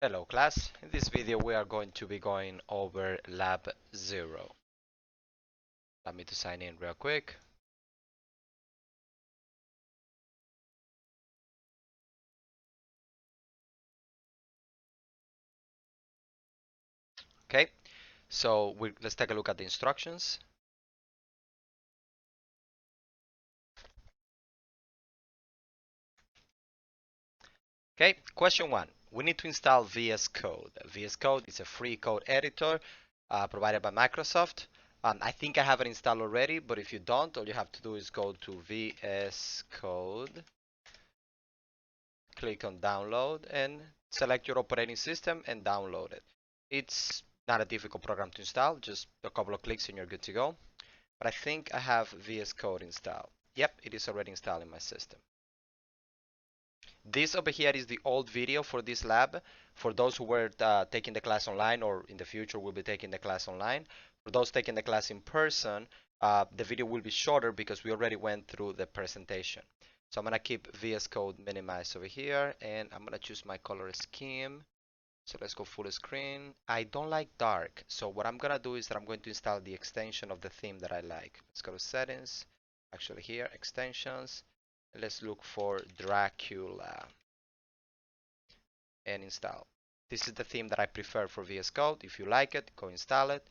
Hello class, in this video we are going to be going over lab 0. Allow me to sign in real quick. Okay, so let's take a look at the instructions. Okay, question 1. We need to install VS Code. VS Code is a free code editor provided by Microsoft. I think I have it installed already, but if you don't, all you have to do is go to VS Code, click on download, and select your operating system and download it. It's not a difficult program to install, just a couple of clicks and you're good to go. But I think I have VS Code installed. Yep, it is already installed in my system. This over here is the old video for this lab. For those who were taking the class online or in the future will be taking the class online. For those taking the class in person, the video will be shorter because we already went through the presentation. So I'm going to keep VS Code minimized over here, and I'm going to choose my color scheme. So let's go full screen. I don't like dark, so what I'm going to do is that I'm going to install the extension of the theme that I like. Let's go to settings, actually here, extensions. Let's look for Dracula and install. This is the theme that I prefer for VS Code. If you like it, go install it.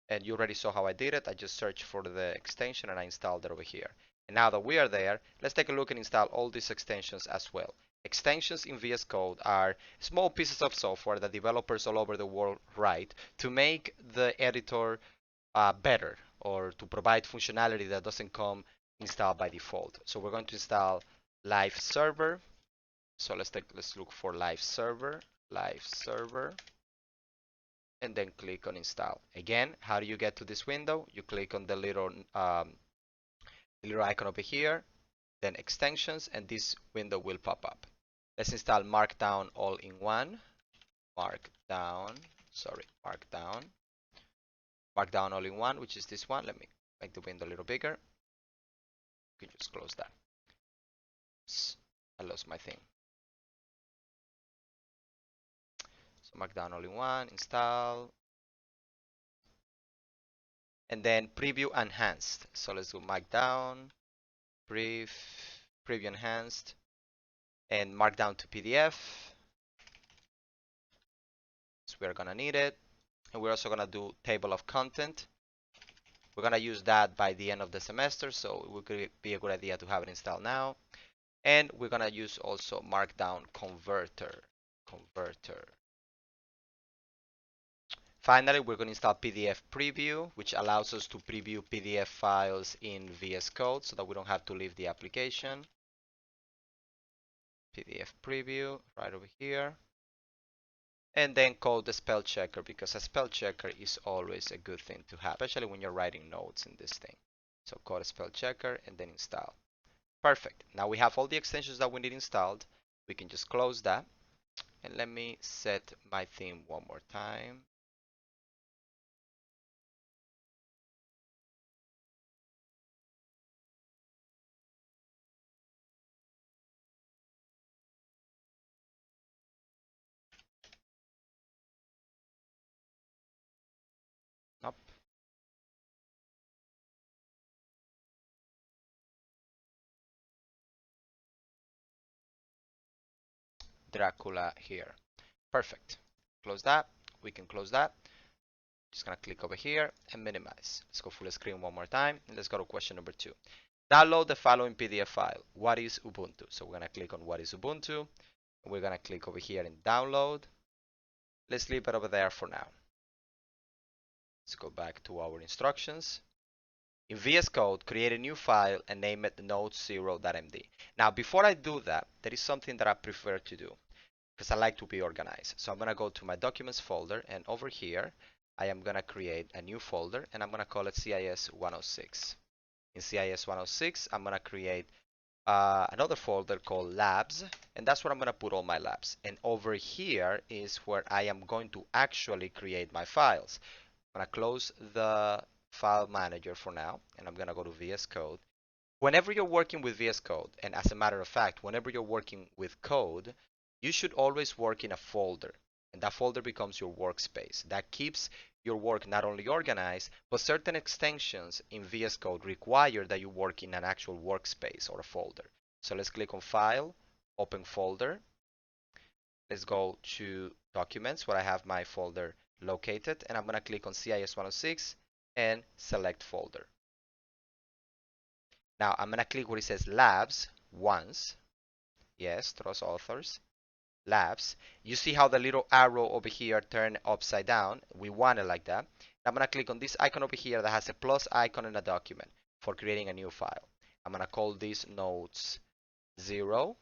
And you already saw how I did it. I just searched for the extension and I installed it over here. And now that we are there, let's take a look and install all these extensions as well. Extensions in VS Code are small pieces of software that developers all over the world write to make the editor better or to provide functionality that doesn't come installed by default. So we're going to install live server. So let's look for live server, and then click on install. Again, how do you get to this window? You click on the little icon over here, then extensions, and this window will pop up. Let's install Markdown all-in-one. Markdown all-in-one, which is this one. Let me make the window a little bigger. You can just close that. I lost my thing. So Markdown all-in-one, install, and then preview enhanced. So let's do Markdown, preview enhanced, and Markdown to PDF. So we're gonna need it. And we're also gonna do table of content. We're gonna use that by the end of the semester, so it would be a good idea to have it installed now. And we're gonna use also Markdown converter. Finally, we're going to install PDF preview, which allows us to preview PDF files in VS Code so that we don't have to leave the application. PDF preview right over here. And then code the spell checker, because a spell checker is always a good thing to have, especially when you're writing notes in this thing. So code a spell checker and then install. Perfect. Now we have all the extensions that we need installed. We can just close that. And let me set my theme one more time. Nope. Dracula here. Perfect. Close that. We can close that. Just gonna click over here and minimize. Let's go full screen one more time. And let's go to question number 2. Download the following PDF file. What is Ubuntu? So we're gonna click on what is Ubuntu. We're gonna click over here and download. Let's leave it over there for now. Let's go back to our instructions. In VS Code, create a new file and name it notes0.md. Now, before I do that, there is something that I prefer to do because I like to be organized. So I'm gonna go to my documents folder, and over here, I am gonna create a new folder, and I'm gonna call it CIS 106. In CIS 106, I'm gonna create another folder called labs, and that's where I'm gonna put all my labs. And over here is where I am going to actually create my files. I'm gonna close the file manager for now, and I'm gonna go to VS Code. Whenever you're working with VS Code, and as a matter of fact, whenever you're working with code, you should always work in a folder, and that folder becomes your workspace. That keeps your work not only organized, but certain extensions in VS Code require that you work in an actual workspace or a folder. So let's click on File, Open Folder. Let's go to Documents where I have my folder located, and I'm going to click on CIS 106 and select Folder. Now I'm going to click where it says Labs once. Yes, trust authors. Labs. You see how the little arrow over here turned upside down? We want it like that. I'm going to click on this icon over here that has a plus icon in a document for creating a new file. I'm going to call this notes 0.md.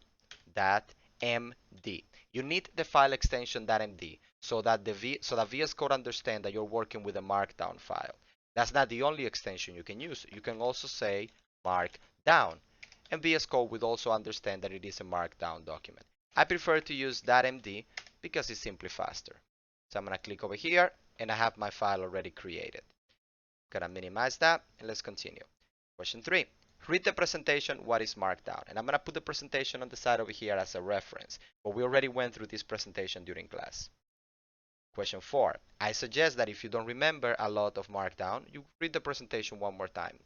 You need the file extension .md so that VS Code understands that you're working with a Markdown file. That's not the only extension you can use. You can also say Markdown, and VS Code would also understand that it is a Markdown document. I prefer to use .md because it's simply faster. So I'm going to click over here, and I have my file already created. I'm going to minimize that, and let's continue. Question 3. Read the presentation, what is Markdown? And I'm going to put the presentation on the side over here as a reference, but we already went through this presentation during class. Question 4. I suggest that if you don't remember a lot of Markdown, you read the presentation one more time,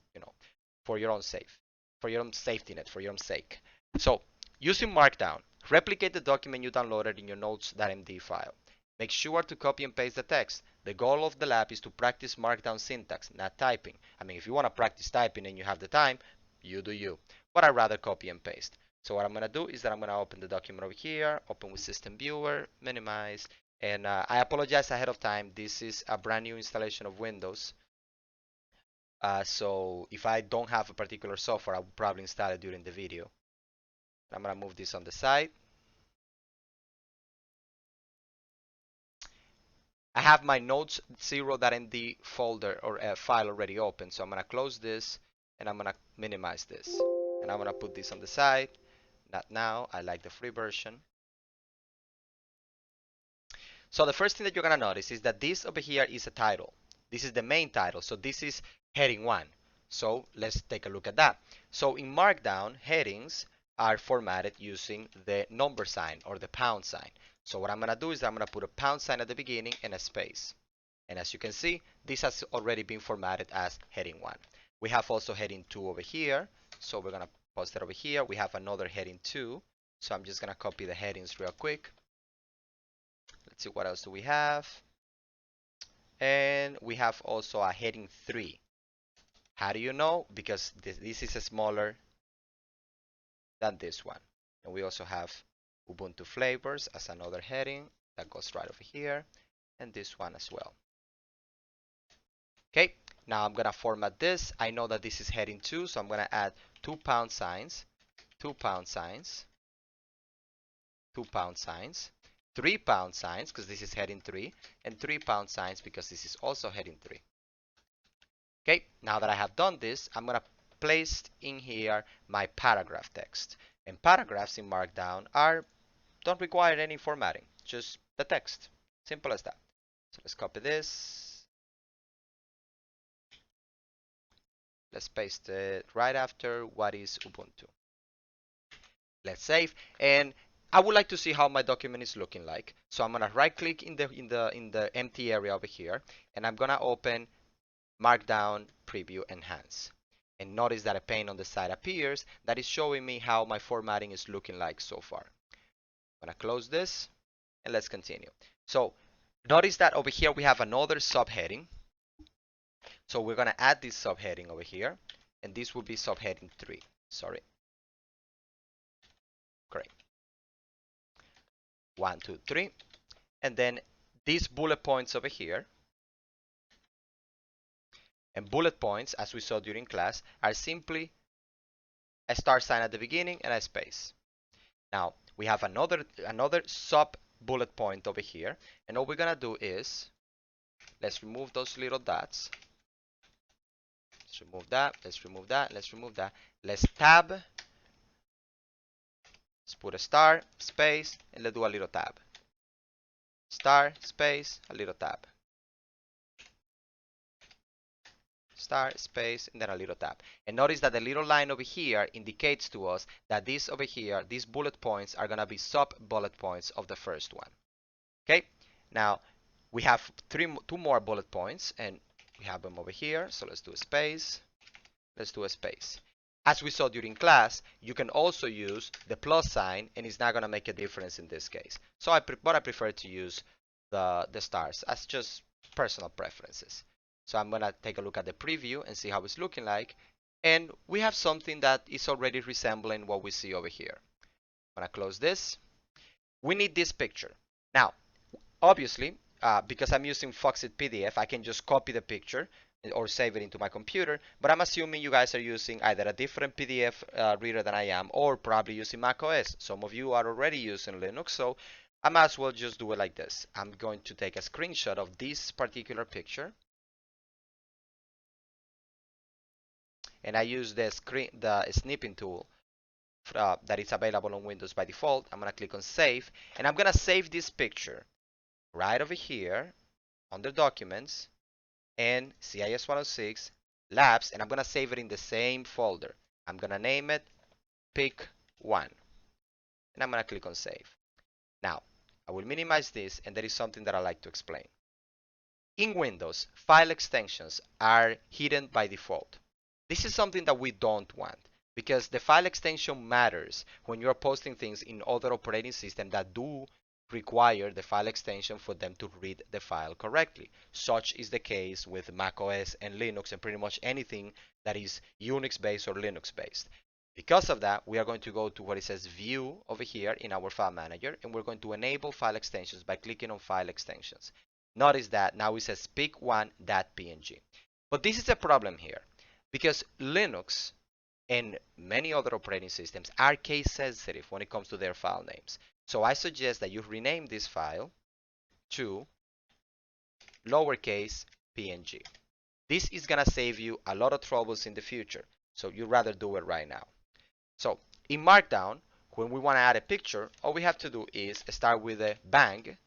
for your own safety net, for your own sake. So, using Markdown, replicate the document you downloaded in your notes.md file. Make sure to copy and paste the text. The goal of the lab is to practice Markdown syntax, not typing. I mean, if you want to practice typing and you have the time, you do you. But I'd rather copy and paste. So what I'm going to do is that I'm going to open the document over here, open with System Viewer, minimize, and I apologize ahead of time. This is a brand new installation of Windows. So if I don't have a particular software, I will probably install it during the video. I'm going to move this on the side. I have my notes 0.md folder or file already open. So I'm going to close this and I'm going to minimize this. And I'm going to put this on the side. Not now. I like the free version. So the first thing that you're going to notice is that this over here is a title. This is the main title. So this is heading 1. So let's take a look at that. So in Markdown, headings are formatted using the number sign or the pound sign. So what I'm going to do is I'm going to put a pound sign at the beginning and a space. And as you can see, this has already been formatted as heading 1. We have also heading 2 over here. So we're going to post it over here. We have another heading 2. So I'm just going to copy the headings real quick. Let's see, what else do we have? And we have also a heading 3. How do you know? Because this is smaller than this one. And we also have Ubuntu flavors as another heading that goes right over here, and this one as well. Okay, now I'm gonna format this. I know that this is heading 2, so I'm gonna add 2 pound signs, 2 pound signs, 2 pound signs, 3 pound signs because this is heading 3, and 3 pound signs because this is also heading 3. Okay, now that I have done this, I'm gonna place in here my paragraph text. And paragraphs in Markdown don't require any formatting, just the text. Simple as that. So let's copy this. Let's paste it right after what is Ubuntu. Let's save, and I would like to see how my document is looking like. So I'm gonna right click in the empty area over here, and I'm gonna open Markdown Preview Enhance. And notice that a pane on the side appears that is showing me how my formatting is looking like so far. I'm gonna close this and let's continue. So notice that over here we have another subheading. So we're gonna add this subheading over here, and this will be subheading 3. Sorry. Great. 1, 2, 3. And then these bullet points over here. And bullet points, as we saw during class, are simply a star sign at the beginning and a space. Now we have another sub bullet point over here, and all we're gonna do is let's remove those little dots. Let's remove that. Let's remove that. Let's remove that. Let's tab. Let's put a star, space, and let's do a little tab. Star, space, a little tab. star, space, and then a little tab. And notice that the little line over here indicates to us that this over here, these bullet points are going to be sub bullet points of the first one. Okay, now we have two more bullet points, and we have them over here. So let's do a space. Let's do a space. As we saw during class, you can also use the plus sign, and it's not going to make a difference in this case. So I prefer to use the stars as just personal preferences. So I'm going to take a look at the preview and see how it's looking like. And we have something that is already resembling what we see over here. I'm going to close this. We need this picture. Now, obviously, because I'm using Foxit PDF, I can just copy the picture or save it into my computer, but I'm assuming you guys are using either a different PDF reader than I am, or probably using macOS. Some of you are already using Linux, so I might as well just do it like this. I'm going to take a screenshot of this particular picture, and I use the snipping tool that is available on Windows by default. I'm going to click on Save, and I'm going to save this picture right over here under Documents, and CIS 106 labs, and I'm gonna save it in the same folder. I'm gonna name it pick 1, and I'm gonna click on save. Now I will minimize this, and there is something that I like to explain. In Windows, file extensions are hidden by default. This is something that we don't want, because the file extension matters when you're posting things in other operating systems that do require the file extension for them to read the file correctly. Such is the case with macOS and Linux and pretty much anything that is Unix based or Linux based. Because of that, we are going to go to where it says View over here in our file manager, and we're going to enable file extensions by clicking on File Extensions. Notice that now it says pick1.png. But this is a problem here, because Linux and many other operating systems are case sensitive when it comes to their file names. So I suggest that you rename this file to lowercase png. This is going to save you a lot of troubles in the future, so you'd rather do it right now. So in Markdown, when we want to add a picture, all we have to do is start with a bang,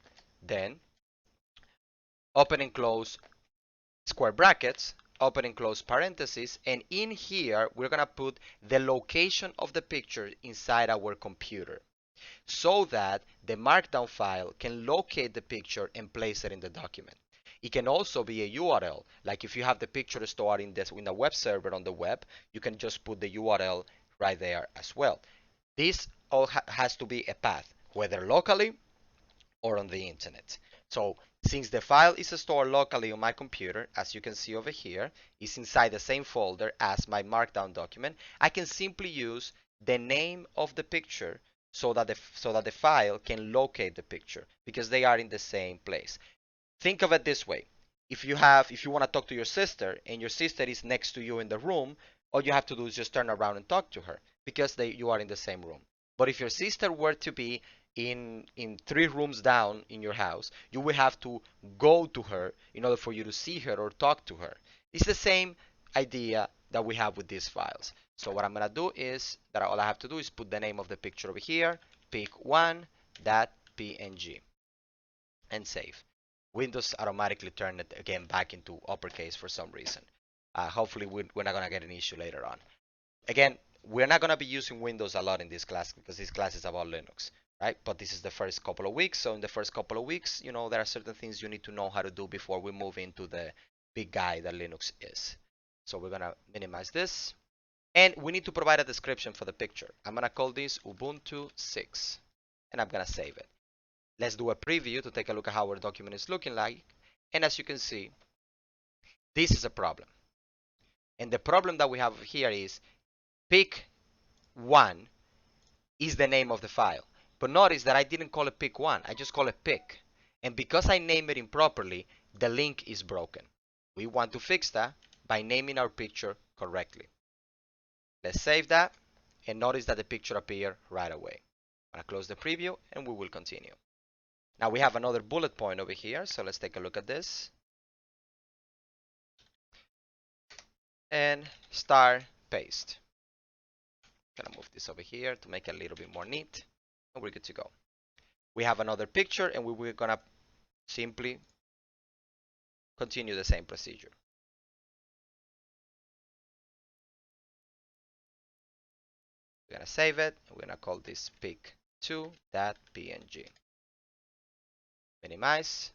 then open and close square brackets, open and close parentheses, and in here we're going to put the location of the picture inside our computer, so that the Markdown file can locate the picture and place it in the document. It can also be a URL, like if you have the picture stored in a web server on the web, you can just put the URL right there as well. This all has to be a path, whether locally or on the internet. So since the file is stored locally on my computer, as you can see over here, it's inside the same folder as my Markdown document, I can simply use the name of the picture so that the file can locate the picture, because they are in the same place. Think of it this way. If you want to talk to your sister and your sister is next to you in the room, all you have to do is just turn around and talk to her, because you are in the same room. But if your sister were to be in 3 rooms down in your house, you will have to go to her in order for you to see her or talk to her. It's the same idea that we have with these files. So what I'm going to do is that all I have to do is put the name of the picture over here, pick1.png, and save. Windows automatically turned it again back into uppercase for some reason. Hopefully we're not going to get an issue later on. Again, we're not going to be using Windows a lot in this class, because this class is about Linux, right? But this is the first couple of weeks. So in the first couple of weeks, there are certain things you need to know how to do before we move into the big guy that Linux is. So we're going to minimize this. And we need to provide a description for the picture. I'm going to call this Ubuntu 6, and I'm going to save it. Let's do a preview to take a look at how our document is looking like. And as you can see, this is a problem. And the problem that we have here is pick1 is the name of the file. But notice that I didn't call it pick1. I just call it pick. And because I named it improperly, the link is broken. We want to fix that by naming our picture correctly. Let's save that, and notice that the picture appeared right away. I'm going to close the preview, and we will continue. Now we have another bullet point over here, so let's take a look at this. And start paste. I'm going to move this over here to make it a little bit more neat, and we're good to go. We have another picture, and we're going to simply continue the same procedure. We're gonna save it. We're gonna call this pic2.png. Minimize.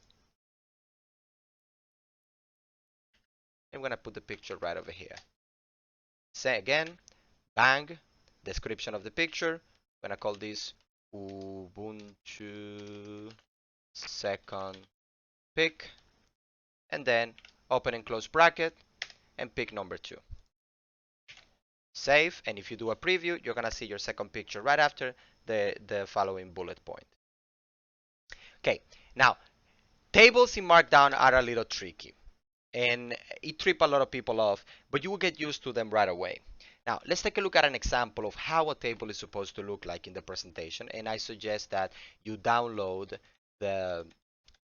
I'm gonna put the picture right over here. Say again, bang, description of the picture. I'm gonna call this Ubuntu second pic, and then open and close bracket and pick number 2. Save, and if you do a preview, you're gonna see your second picture right after the following bullet point. Okay, now tables in Markdown are a little tricky, and it trip a lot of people off, but you will get used to them right away. Now, let's take a look at an example of how a table is supposed to look like in the presentation, and I suggest that you download the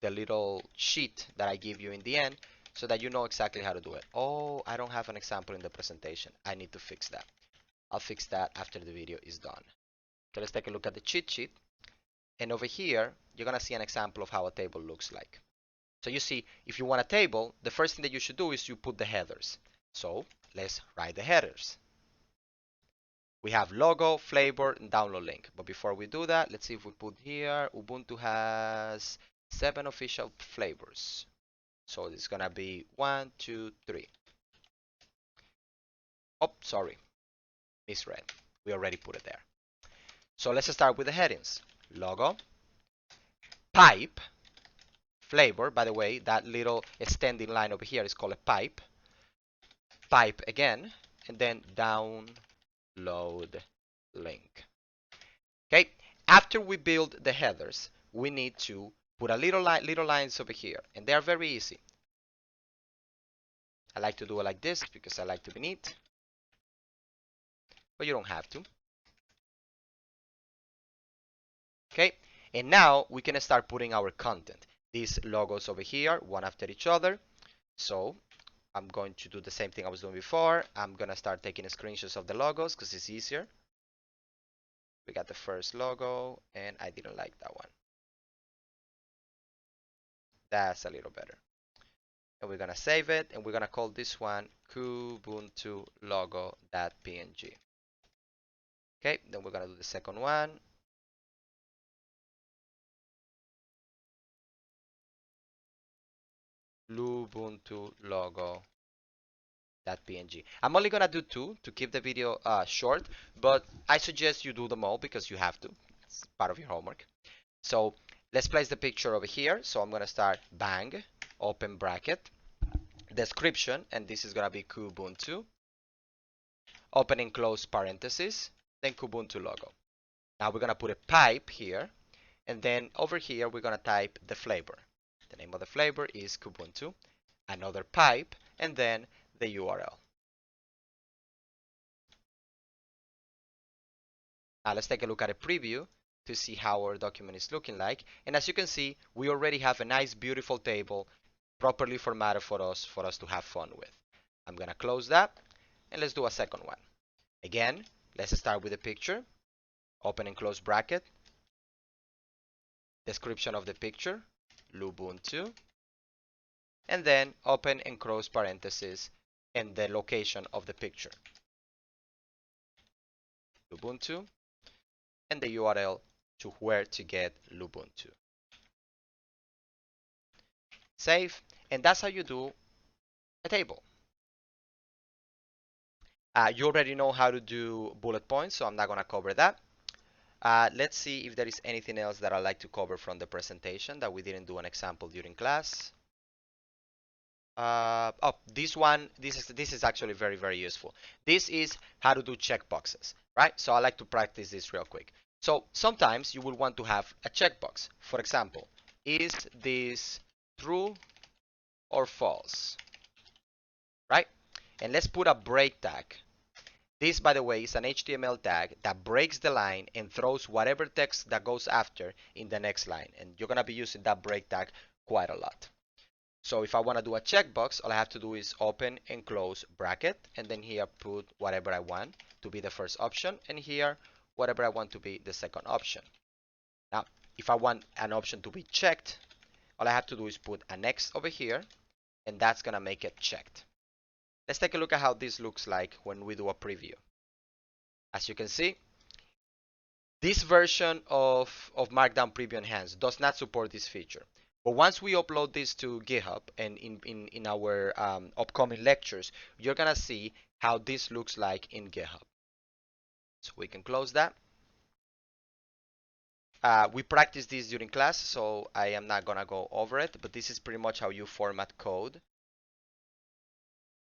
little sheet that I give you in the end so that you know exactly how to do it. Oh, I don't have an example in the presentation. I need to fix that. I'll fix that after the video is done. So let's take a look at the cheat sheet. And over here, you're going to see an example of how a table looks like. So you see, if you want a table, the first thing that you should do is you put the headers. So let's write the headers. We have logo, flavor, and download link. But before we do that, let's see if we put here, Ubuntu has 7 official flavors. So it's gonna be 1, 2, 3. Oh, sorry, misread. We already put it there. So let's start with the headings. Logo, pipe, flavor. By the way, that little extending line over here is called a pipe. Pipe again, and then download link. Okay, after we build the headers, we need to put a little lines over here, and they are very easy. I like to do it like this because I like to be neat, but you don't have to. Okay, and now we can start putting our content. These logos over here, one after each other. So I'm going to do the same thing I was doing before. I'm gonna start taking screenshots of the logos because it's easier. We got the first logo, and I didn't like that one. That's a little better. And we're gonna save it, and we're gonna call this one Kubuntu logo.png. Okay, then we're gonna do the second one. Lubuntu logo.png. I'm only gonna do 2 to keep the video short, but I suggest you do them all because you have to. It's part of your homework. So let's place the picture over here. So I'm gonna start bang, open bracket, description, and this is gonna be Kubuntu, open and close parentheses, then Kubuntu logo. Now we're gonna put a pipe here, and then over here we're gonna type the flavor. The name of the flavor is Kubuntu, another pipe, and then the URL. Now let's take a look at a preview to see how our document is looking like. And as you can see, we already have a nice, beautiful table properly formatted for us to have fun with. I'm gonna close that, and let's do a second one. Again, let's start with a picture, open and close bracket, description of the picture, Lubuntu, and then open and close parentheses and the location of the picture, Lubuntu, and the URL to where to get Lubuntu. Save, and that's how you do a table. You already know how to do bullet points, so I'm not going to cover that. Let's see if there is anything else that I'd like to cover from the presentation that we didn't do an example during class. This is actually very, very useful. This is how to do checkboxes, right? So I like to practice this real quick. So sometimes you will want to have a checkbox. For example, is this true or false, right? And let's put a break tag. This, by the way, is an HTML tag that breaks the line and throws whatever text that goes after in the next line. And you're going to be using that break tag quite a lot. So if I want to do a checkbox, all I have to do is open and close bracket, and then here put whatever I want to be the first option, and here whatever I want to be the second option. Now, if I want an option to be checked, all I have to do is put an X over here, and that's going to make it checked. Let's take a look at how this looks like when we do a preview. As you can see, This version of Markdown Preview Enhanced does not support this feature. But once we upload this to GitHub and in our upcoming lectures, you're going to see how this looks like in GitHub. So we can close that. We practiced this during class, so I am not going to go over it, but this is pretty much how you format code.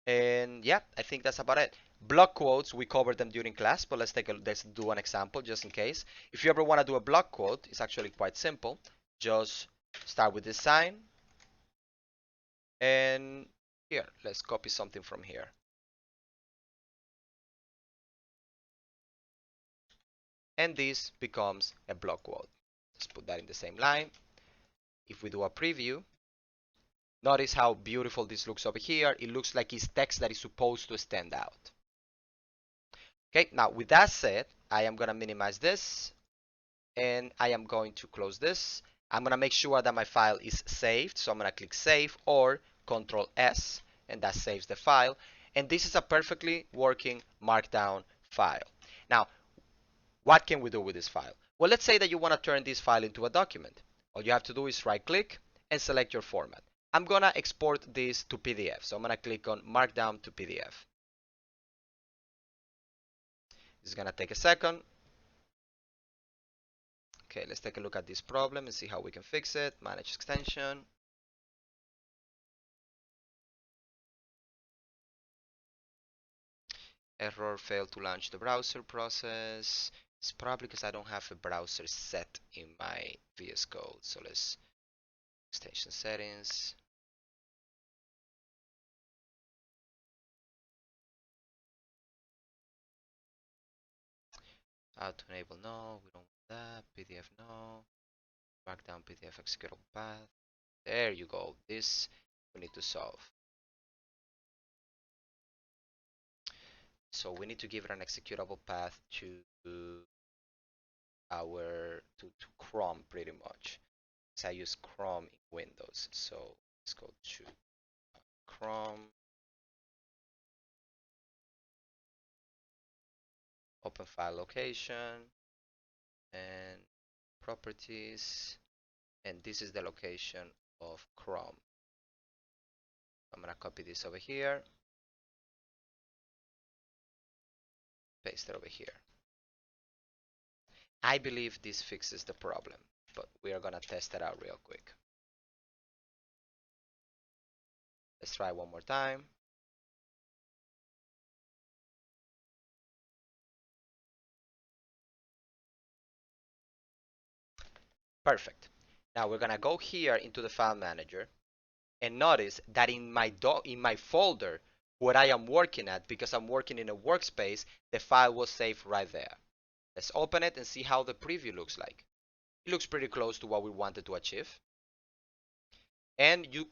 And yeah, I think that's about it. Block quotes, we covered them during class, but let's do an example just in case. If you ever want to do a block quote, it's actually quite simple. Just start with this sign. And here, let's copy something from here. And this becomes a block quote. Let's put that in the same line. If we do a preview, notice how beautiful this looks over here. It looks like it's text that is supposed to stand out. Okay, now with that said, I am going to minimize this and I am going to close this. I'm going to make sure that my file is saved. So I'm going to click save or Control S, and that saves the file. And this is a perfectly working Markdown file. Now, what can we do with this file? Well, let's say that you want to turn this file into a document. All you have to do is right click and select your format. I'm going to export this to PDF. So I'm going to click on Markdown to PDF. This is going to take a second. Okay, let's take a look at this problem and see how we can fix it. Manage extension. Error, failed to launch the browser process. It's probably because I don't have a browser set in my VS Code. So let's extension settings. How to enable, no, we don't want that. PDF, no. Markdown PDF executable path. There you go. This we need to solve. So we need to give it an executable path to Chrome pretty much. So I use Chrome in Windows. So let's go to Chrome. Open file location and properties, and this is the location of Chrome. I'm gonna copy this over here, paste it over here. I believe this fixes the problem, but we are gonna test it out real quick. Let's try one more time. Perfect. Now we're gonna go here into the file manager and notice that in my folder what I am working at, because I'm working in a workspace, the file was saved right there. Let's open it and see how the preview looks like. It looks pretty close to what we wanted to achieve. And you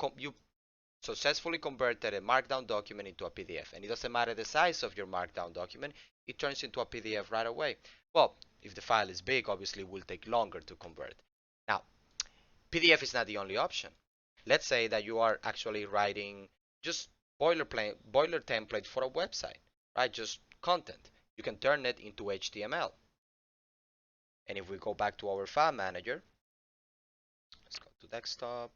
successfully converted a Markdown document into a PDF. And it doesn't matter the size of your Markdown document, it turns into a PDF right away. Well, if the file is big, obviously it will take longer to convert. Now, PDF is not the only option. Let's say that you are actually writing just boiler template for a website, right? Just content. You can turn it into HTML. And if we go back to our file manager, let's go to desktop,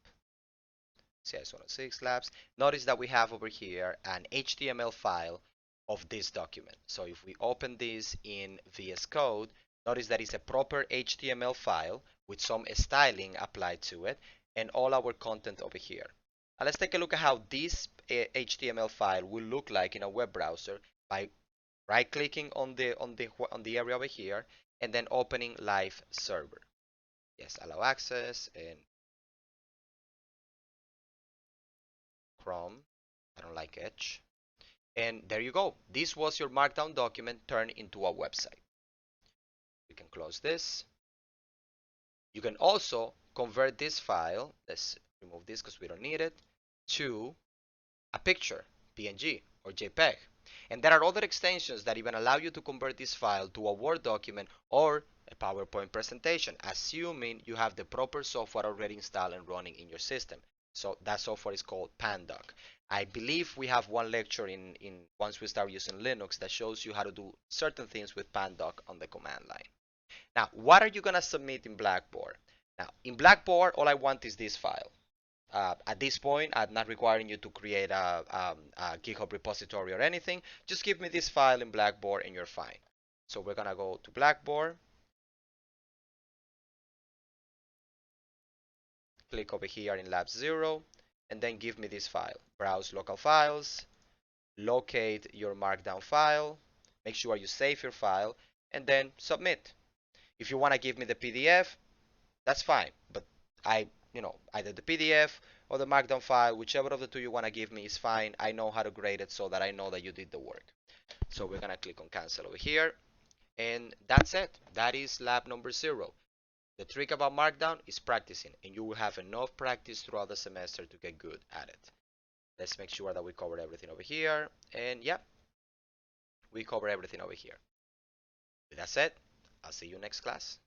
CIS106 labs. Notice that we have over here an HTML file of this document. So if we open this in VS Code, notice that it's a proper HTML file with some styling applied to it and all our content over here. Now let's take a look at how this HTML file will look like in a web browser by right-clicking on the area over here and then opening Live Server. Yes, allow access and Chrome. I don't like Edge. And there you go. This was your Markdown document turned into a website. We can close this. You can also convert this file, let's remove this because we don't need it, to a picture, PNG or JPEG. And there are other extensions that even allow you to convert this file to a Word document or a PowerPoint presentation, assuming you have the proper software already installed and running in your system. So that software is called Pandoc. I believe we have one lecture in once we start using Linux that shows you how to do certain things with Pandoc on the command line. Now, what are you gonna submit in Blackboard? Now, in Blackboard, all I want is this file. At this point, I'm not requiring you to create a GitHub repository or anything. Just give me this file in Blackboard and you're fine. So we're gonna go to Blackboard, click over here in Lab 0, and then give me this file. Browse local files, locate your Markdown file, make sure you save your file, and then submit. If you want to give me the PDF, that's fine. But either the PDF or the Markdown file, whichever of the two you want to give me is fine. I know how to grade it so that I know that you did the work. So we're going to click on cancel over here. And that's it. That is lab number 0. The trick about Markdown is practicing, and you will have enough practice throughout the semester to get good at it. Let's make sure that we covered everything over here. And yeah, we cover everything over here. With that said, I'll see you next class.